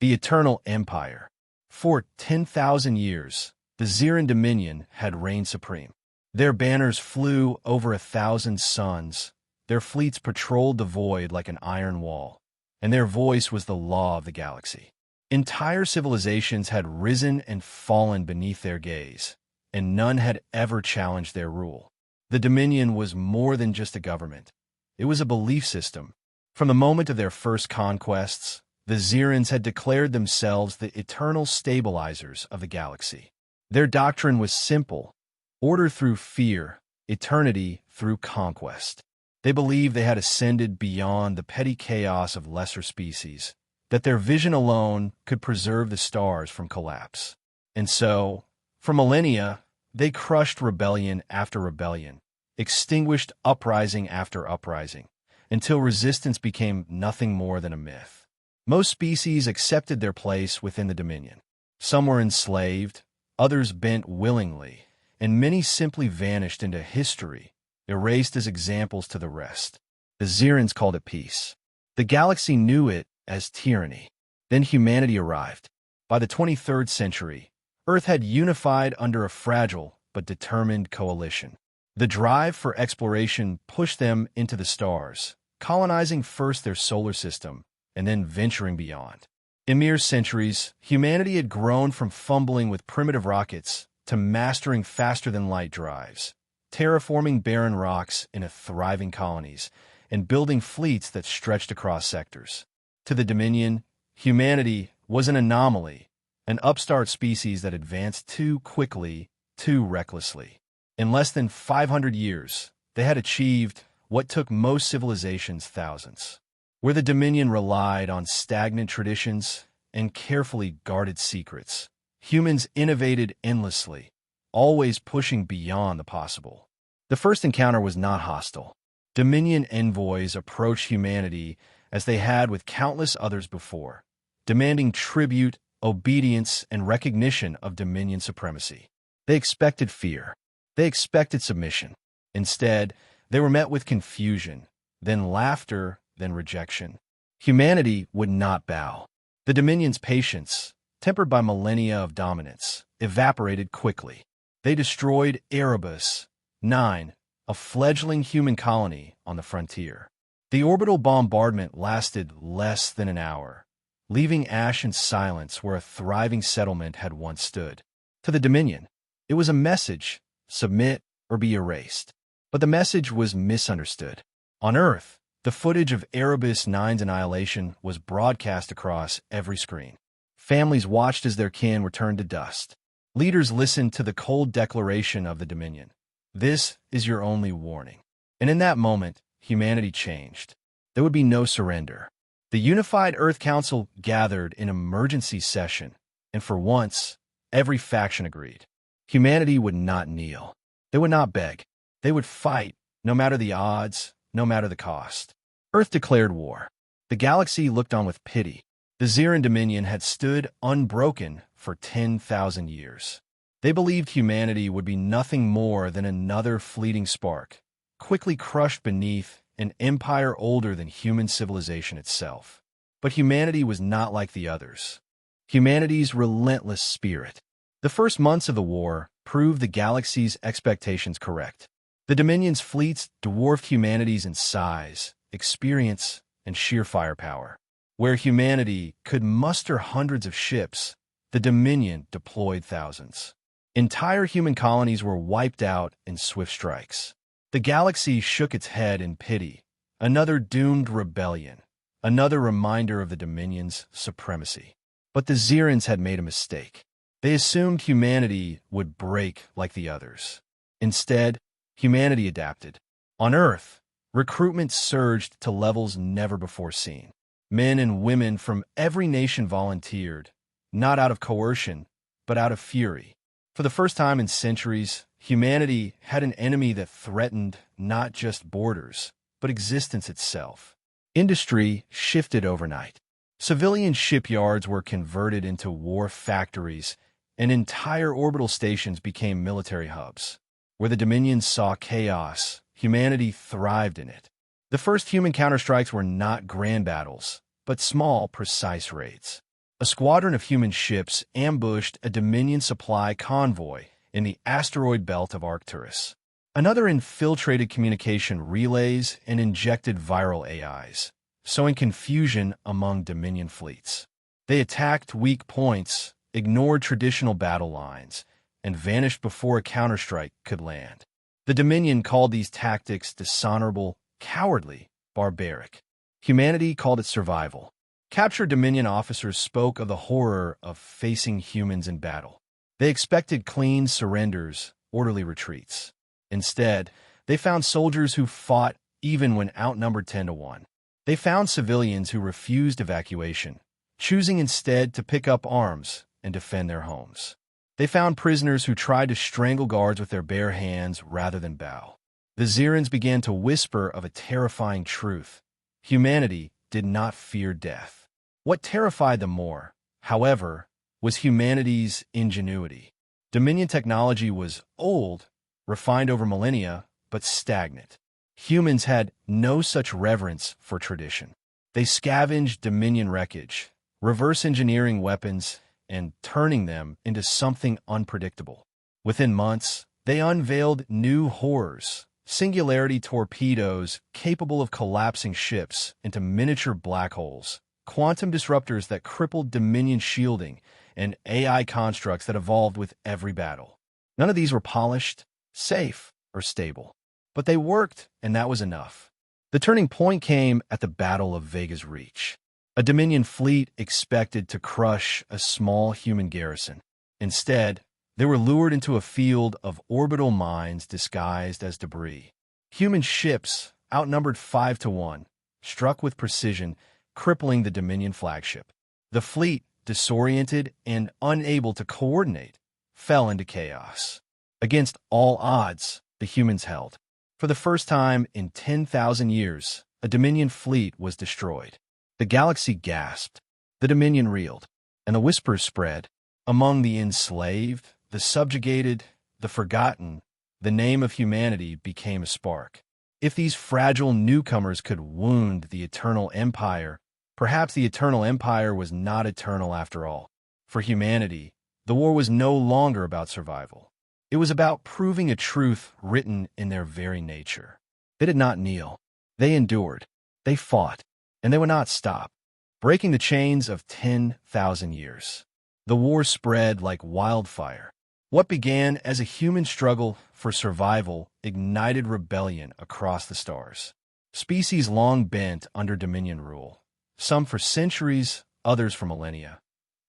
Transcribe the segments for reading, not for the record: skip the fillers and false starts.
The Eternal Empire. For 10,000 years, the Xyrran Dominion had reigned supreme. Their banners flew over 1,000 suns, their fleets patrolled the void like an iron wall, and their voice was the law of the galaxy. Entire civilizations had risen and fallen beneath their gaze, and none had ever challenged their rule. The Dominion was more than just a government. It was a belief system. From the moment of their first conquests, the Xyrrans had declared themselves the eternal stabilizers of the galaxy. Their doctrine was simple: order through fear, eternity through conquest. They believed they had ascended beyond the petty chaos of lesser species, that their vision alone could preserve the stars from collapse. And so, for millennia, they crushed rebellion after rebellion, extinguished uprising after uprising, until resistance became nothing more than a myth. Most species accepted their place within the Dominion. Some were enslaved, others bent willingly, and many simply vanished into history, erased as examples to the rest. The Xyrrans called it peace. The galaxy knew it as tyranny. Then humanity arrived. By the 23rd century, Earth had unified under a fragile but determined coalition. The drive for exploration pushed them into the stars, colonizing first their solar system and then venturing beyond. In mere centuries, humanity had grown from fumbling with primitive rockets to mastering faster-than-light drives, terraforming barren rocks into thriving colonies, and building fleets that stretched across sectors. To the Dominion, humanity was an anomaly, an upstart species that advanced too quickly, too recklessly. In less than 500 years, they had achieved what took most civilizations thousands. Where the Dominion relied on stagnant traditions and carefully guarded secrets, humans innovated endlessly, always pushing beyond the possible. The first encounter was not hostile. Dominion envoys approached humanity as they had with countless others before, demanding tribute, obedience, and recognition of Dominion supremacy. They expected fear. They expected submission. Instead, they were met with confusion, then laughter, then rejection. Humanity would not bow. The Dominion's patience, tempered by millennia of dominance, evaporated quickly. They destroyed Erebus 9, a fledgling human colony on the frontier. The orbital bombardment lasted less than an hour, leaving ash and silence where a thriving settlement had once stood. To the Dominion, it was a message: submit or be erased. But the message was misunderstood. On Earth, the footage of Erebus 9's annihilation was broadcast across every screen. Families watched as their kin were turned to dust. Leaders listened to the cold declaration of the Dominion: "This is your only warning." And in that moment, humanity changed. There would be no surrender. The unified Earth Council gathered in emergency session, and for once, every faction agreed. Humanity would not kneel. They would not beg. They would fight, no matter the odds, no matter the cost. Earth declared war. The galaxy looked on with pity. The Xyrran Dominion had stood unbroken for 10,000 years. They believed humanity would be nothing more than another fleeting spark, quickly crushed beneath an empire older than human civilization itself. But humanity was not like the others. Humanity's relentless spirit. The first months of the war proved the galaxy's expectations correct. The Dominion's fleets dwarfed humanity's in size, experience, and sheer firepower. Where humanity could muster hundreds of ships, the Dominion deployed thousands. Entire human colonies were wiped out in swift strikes. The galaxy shook its head in pity. Another doomed rebellion, another reminder of the Dominion's supremacy. But the Xyrrans had made a mistake. They assumed humanity would break like the others. Instead, humanity adapted. On Earth, recruitment surged to levels never before seen. Men and women from every nation volunteered, not out of coercion, but out of fury. For the first time in centuries, humanity had an enemy that threatened not just borders, but existence itself. Industry shifted overnight. Civilian shipyards were converted into war factories, and entire orbital stations became military hubs. Where the Dominion saw chaos, humanity thrived in it. The first human counterstrikes were not grand battles, but small, precise raids. A squadron of human ships ambushed a Dominion supply convoy in the asteroid belt of Arcturus. Another infiltrated communication relays and injected viral AIs, sowing confusion among Dominion fleets. They attacked weak points, ignored traditional battle lines, and vanished before a counterstrike could land. The Dominion called these tactics dishonorable, cowardly, barbaric. Humanity called it survival. Captured Dominion officers spoke of the horror of facing humans in battle. They expected clean surrenders, orderly retreats. Instead, they found soldiers who fought even when outnumbered 10-1. They found civilians who refused evacuation, choosing instead to pick up arms and defend their homes. They found prisoners who tried to strangle guards with their bare hands rather than bow. The Xyrrans began to whisper of a terrifying truth. Humanity did not fear death. What terrified them more, however, was humanity's ingenuity. Dominion technology was old, refined over millennia, but stagnant. Humans had no such reverence for tradition. They scavenged Dominion wreckage, reverse engineering weapons, and turning them into something unpredictable. Within months, they unveiled new horrors, singularity torpedoes capable of collapsing ships into miniature black holes, quantum disruptors that crippled Dominion shielding, and AI constructs that evolved with every battle. None of these were polished, safe, or stable. But they worked, and that was enough. The turning point came at the Battle of Vega's Reach. A Dominion fleet expected to crush a small human garrison. Instead, they were lured into a field of orbital mines disguised as debris. Human ships, outnumbered 5-1, struck with precision, crippling the Dominion flagship. The fleet, disoriented and unable to coordinate, fell into chaos. Against all odds, the humans held. For the first time in 10,000 years, a Dominion fleet was destroyed. The galaxy gasped, the Dominion reeled, and the whispers spread. Among the enslaved, the subjugated, the forgotten, the name of humanity became a spark. If these fragile newcomers could wound the eternal empire, perhaps the eternal empire was not eternal after all. For humanity, the war was no longer about survival. It was about proving a truth written in their very nature. They did not kneel. They endured. They fought. And they would not stop, breaking the chains of 10,000 years. The war spread like wildfire. What began as a human struggle for survival ignited rebellion across the stars. Species long bent under Dominion rule, some for centuries, others for millennia,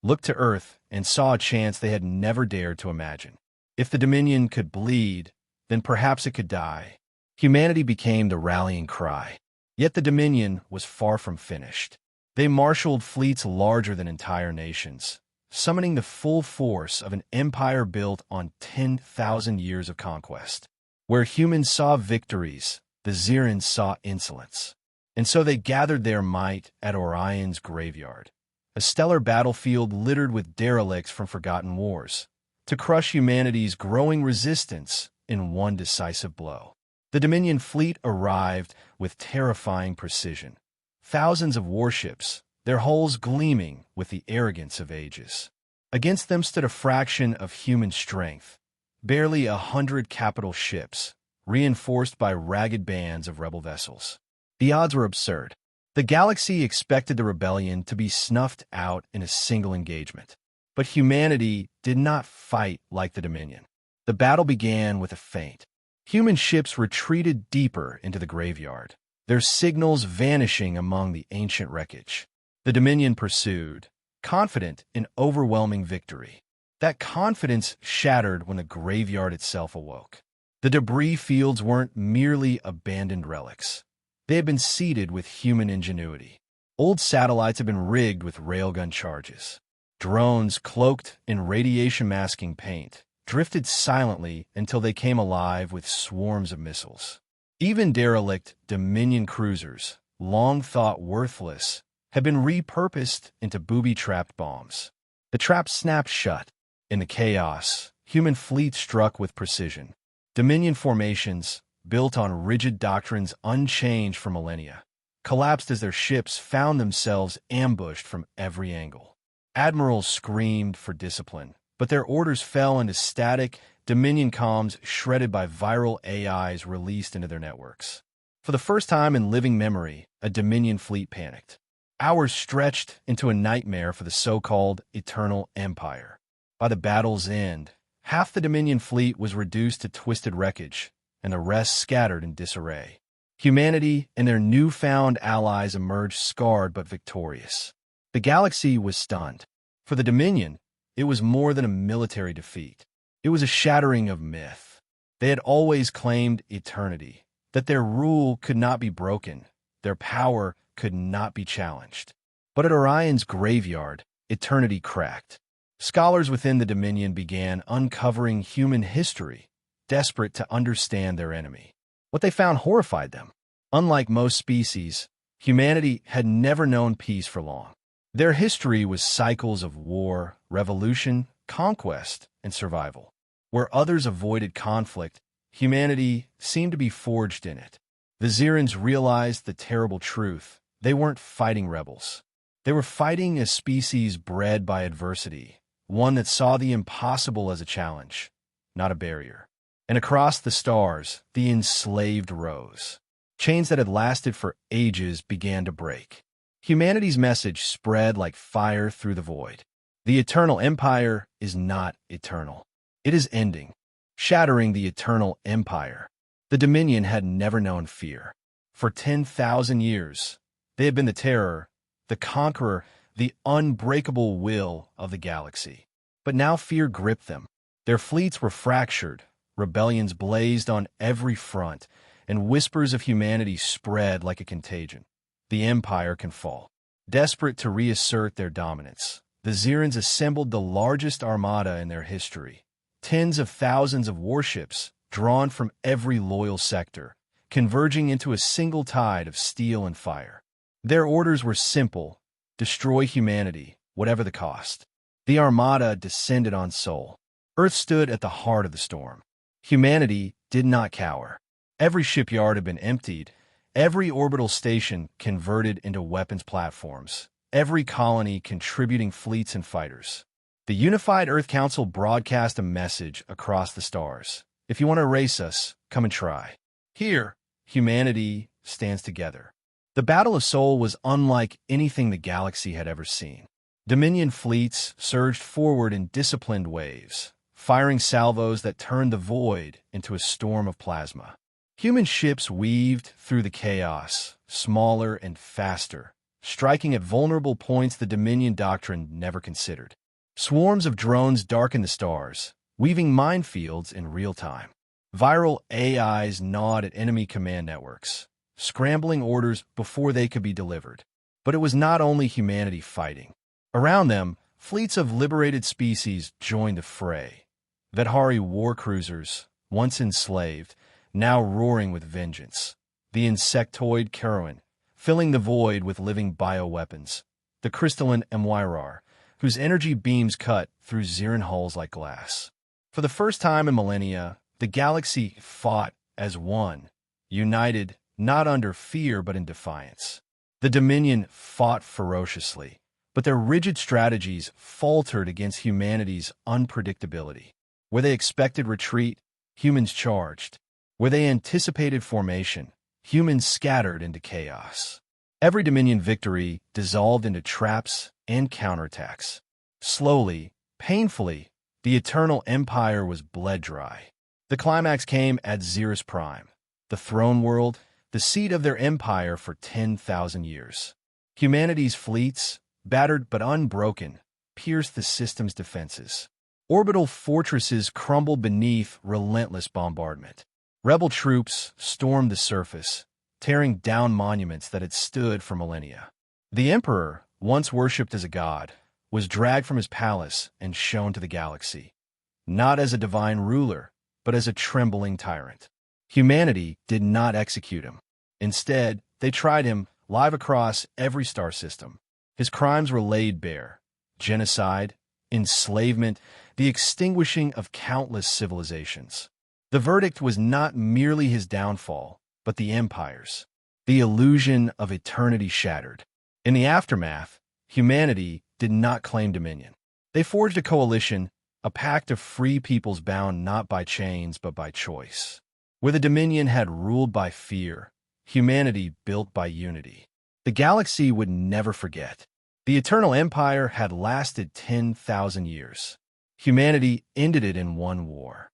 looked to Earth and saw a chance they had never dared to imagine. If the Dominion could bleed, then perhaps it could die. Humanity became the rallying cry. Yet the Dominion was far from finished. They marshaled fleets larger than entire nations, summoning the full force of an empire built on 10,000 years of conquest. Where humans saw victories, the Xyrrans saw insolence. And so they gathered their might at Orion's graveyard, a stellar battlefield littered with derelicts from forgotten wars, to crush humanity's growing resistance in one decisive blow. The Dominion fleet arrived with terrifying precision. Thousands of warships, their hulls gleaming with the arrogance of ages. Against them stood a fraction of human strength, barely 100 capital ships, reinforced by ragged bands of rebel vessels. The odds were absurd. The galaxy expected the rebellion to be snuffed out in a single engagement. But humanity did not fight like the Dominion. The battle began with a feint. Human ships retreated deeper into the graveyard, their signals vanishing among the ancient wreckage. The Dominion pursued, confident in overwhelming victory. That confidence shattered when the graveyard itself awoke. The debris fields weren't merely abandoned relics. They had been seeded with human ingenuity. Old satellites had been rigged with railgun charges. Drones cloaked in radiation-masking paint drifted silently until they came alive with swarms of missiles. Even derelict Dominion cruisers, long thought worthless, had been repurposed into booby-trapped bombs. The traps snapped shut. In the chaos, human fleets struck with precision. Dominion formations, built on rigid doctrines unchanged for millennia, collapsed as their ships found themselves ambushed from every angle. Admirals screamed for discipline, but their orders fell into static Dominion comms shredded by viral AIs released into their networks. For the first time in living memory, a Dominion fleet panicked. Hours stretched into a nightmare for the so-called Eternal Empire. By the battle's end, half the Dominion fleet was reduced to twisted wreckage, and the rest scattered in disarray. Humanity and their newfound allies emerged scarred but victorious. The galaxy was stunned. For the Dominion, it was more than a military defeat. It was a shattering of myth. They had always claimed eternity, that their rule could not be broken, their power could not be challenged. But at Orion's graveyard, eternity cracked. Scholars within the Dominion began uncovering human history, desperate to understand their enemy. What they found horrified them. Unlike most species, humanity had never known peace for long. Their history was cycles of war, revolution, conquest, and survival. Where others avoided conflict, humanity seemed to be forged in it. The Xyrrans realized the terrible truth. They weren't fighting rebels. They were fighting a species bred by adversity, one that saw the impossible as a challenge, not a barrier. And across the stars, the enslaved rose. Chains that had lasted for ages began to break. Humanity's message spread like fire through the void. The Eternal Empire is not eternal. It is ending, shattering the Eternal Empire. The Dominion had never known fear. For 10,000 years, they had been the terror, the conqueror, the unbreakable will of the galaxy. But now fear gripped them. Their fleets were fractured, rebellions blazed on every front, and whispers of humanity spread like a contagion. The Empire can fall. Desperate to reassert their dominance, the Xyrrans assembled the largest armada in their history. Tens of thousands of warships, drawn from every loyal sector, converging into a single tide of steel and fire. Their orders were simple: destroy humanity, whatever the cost. The armada descended on Sol. Earth stood at the heart of the storm. Humanity did not cower. Every shipyard had been emptied, every orbital station converted into weapons platforms, every colony contributing fleets and fighters. The unified Earth Council broadcast a message across the stars. If you want to erase us, come and try. Here, humanity stands together. The Battle of Sol was unlike anything the galaxy had ever seen. Dominion fleets surged forward in disciplined waves, firing salvos that turned the void into a storm of plasma. Human ships weaved through the chaos, smaller and faster, striking at vulnerable points the Dominion doctrine never considered. Swarms of drones darkened the stars, weaving minefields in real time. Viral AIs gnawed at enemy command networks, scrambling orders before they could be delivered. But it was not only humanity fighting. Around them, fleets of liberated species joined the fray. Vedhari war cruisers, once enslaved, now roaring with vengeance. The insectoid Karuan, filling the void with living bioweapons. The crystalline Mwyrar, whose energy beams cut through Xyrran hulls like glass. For the first time in millennia, the galaxy fought as one, united not under fear but in defiance. The Dominion fought ferociously, but their rigid strategies faltered against humanity's unpredictability. Where they expected retreat, humans charged. Where they anticipated formation, humans scattered into chaos. Every Dominion victory dissolved into traps and counterattacks. Slowly, painfully, the Eternal Empire was bled dry. The climax came at Xyrran Prime, the throne world, the seat of their empire for 10,000 years. Humanity's fleets, battered but unbroken, pierced the system's defenses. Orbital fortresses crumbled beneath relentless bombardment. Rebel troops stormed the surface, tearing down monuments that had stood for millennia. The Emperor, once worshipped as a god, was dragged from his palace and shown to the galaxy, not as a divine ruler, but as a trembling tyrant. Humanity did not execute him. Instead, they tried him live across every star system. His crimes were laid bare: genocide, enslavement, the extinguishing of countless civilizations. The verdict was not merely his downfall, but the Empire's. The illusion of eternity shattered. In the aftermath, humanity did not claim dominion. They forged a coalition, a pact of free peoples bound not by chains but by choice. Where the Dominion had ruled by fear, humanity built by unity. The galaxy would never forget. The Eternal Empire had lasted 10,000 years. Humanity ended it in one war.